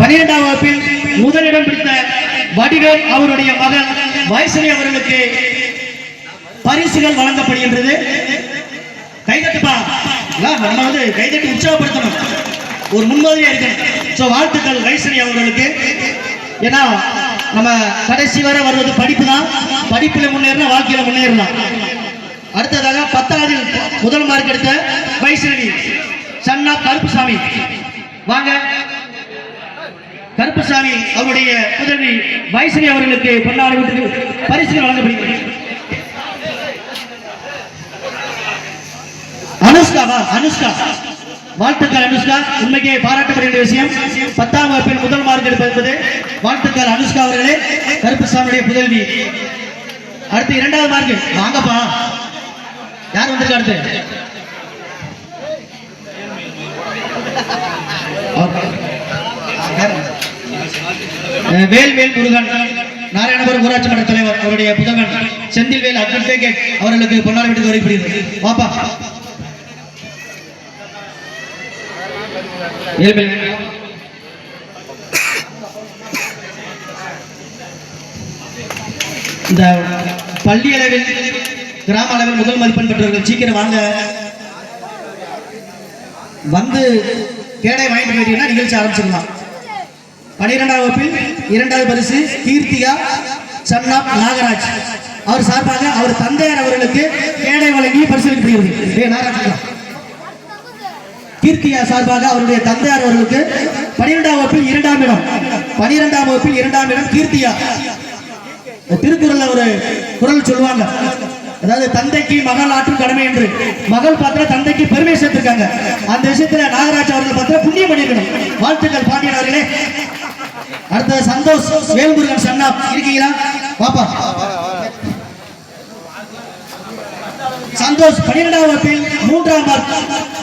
12ஆம் வகுப்பில் முதலிடம் பிடித்த வடிவேல் அவருடைய மகன் வைஷ்ணவி அவர்களுக்கு பரிசுகள் வழங்கப்படுகின்றது. கைதட்டுப்பா, நம்ம வந்து கைதட்டி உற்சாகப்படுத்தணும், ஒரு முன்மாதிரியா இருக்கணும். வாழ்த்துக்கள் வைஷ்ணவி அவர்களுக்கு. ஏன்னா நம்ம கடைசி வரை வருவது படிப்பு தான். படிப்புல முன்னேறினா வாழ்க்கையில முன்னேறலாம். அடுத்ததாக 10ஆவது முதல் மார்க் எடுத்த வைஷ்ணவி சன்னா கருப்புசாமி, வாங்க. கருப்புசாமி அவருடைய புதல்வி வைஷ்ணவி அவர்களுக்கு பொன்னாடை பரிசுகள் வழங்கப்படுகிறது. அனுஷ்காவா? அனுஷ்கா, வாழ்த்துக்கள் அனுஷ்கா. உண்மைக்கே பாராட்டப்பட வேண்டிய விஷயம். 10ஆம் வகுப்பில் முதல் மார்க் எடுப்பது. வாழ்த்துக்கள் அனுஷ்கா அவர்களே, கருப்புசாமியுடைய புதல்வி. அடுத்து 2வது மார்க், வாங்கப்பா. யார் வந்திருக்கா? அடுத்து வேல்வேல் முருகன், நாராயணபுரம் ஊராட்சி மன்ற தலைவர், அவருடைய புதல்வன் செந்தில்வேல் அட்வொகேட் அவர்களுக்கு பொன்னாடை விட்டு வருகிறது. பாப்பா இந்த பள்ளி அளவில் கிராம அளவில் முதல் மதிப்பெண் பெற்றவர்கள் சீக்கிரம் வாங்க, வந்து கேடை வாங்கிட்டு போயிட்டீங்கன்னா நிகழ்ச்சி ஆரம்பிச்சிடலாம். 12ஆம் வகுப்பில் 2வது பரிசு கீர்த்திகா சன்னா நாகராஜ், அவர் சார்பாக அவர் தந்தையார் அவர்களுக்கு கேடை வழங்கி பரிசீலிக்கப்படுகிறது. நாகராஜ் கீர்த்தியா சார்பாக அவருடைய தந்தையார் அவர்களுக்கு 12ஆம் வகுப்பில் 2ஆம் இடம். 12ஆம் வகுப்பில் 2ஆம் இடம் கீர்த்தியா. திருக்குறள்ல ஒரு குறள் சொல்லுவாங்க, அதாவது தந்தைக்கு மகள் ஆற்றும் கடமை என்று. மகள் பாத்திர தந்தைக்கு பெருமை சேர்த்திருக்காங்க. அந்த விஷயத்துல நாகராஜ் அவர்கள் பாத்திர புண்ணியம் பண்ணிருக்கணும். வாழ்த்துக்கள் பாண்டியன் அவர்களே. அடுத்த சந்தோஷ் வேல்முருகன் சன்னா, இருக்கீங்களா? பாப்பா சந்தோஷ் 12ஆம் வகுப்பில் 3ஆம் மார்க்.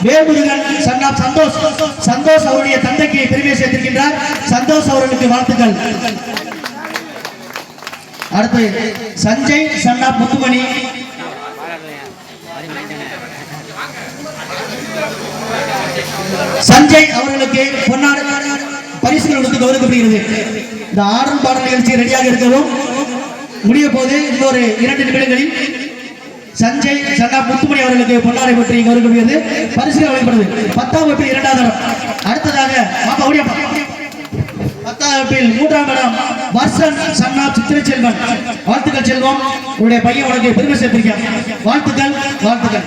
வேல்முருகன் சன்னா சந்தோஷ். சந்தோஷ் அவருடைய தந்தைக்கு பெருமை சேர்த்திருக்கின்றார். சந்தோஷ் அவர்களுக்கு வாழ்த்துக்கள். அடுத்து சஞ்சய் சன்னா முத்துமணி, சஞ்சய் அவர்களுக்கு பொன்னாடை பரிசுகள் கொடுத்து கௌரவிக்கப்படுகிறது. இந்த ஆடல் பாடல் நிகழ்ச்சி ரெடியாக இருக்கவும் முடிய போது இன்னொரு 2 நிமிடங்களில் சஞ்சய் சன்னா முத்துமணி அவர்களுக்கு பொன்னாடை பற்றி கௌரவிக்கப்படுகிறது. பரிசுகள் வழங்கப்படுது. 10ஆம் வகுப்பில் 2வது இடம். அடுத்ததாக 10ஆம் வகுப்பில் 3ஆம் இடம் வர்ஷன் சன்னா சித்திரச்செல்வன். வாழ்த்துக்கள் செல்வம், உங்களுடைய பையன் உனக்கு பெருமை சேர்த்திருக்கான். வாழ்த்துக்கள் வாழ்த்துக்கள்.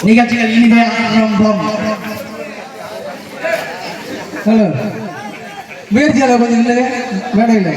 நிகழ்ச்சிகள் இனிமே ஆரம்பம். ஹலோ, முயற்சியாளர் கொஞ்சம் இல்லை, வேலை இல்லை.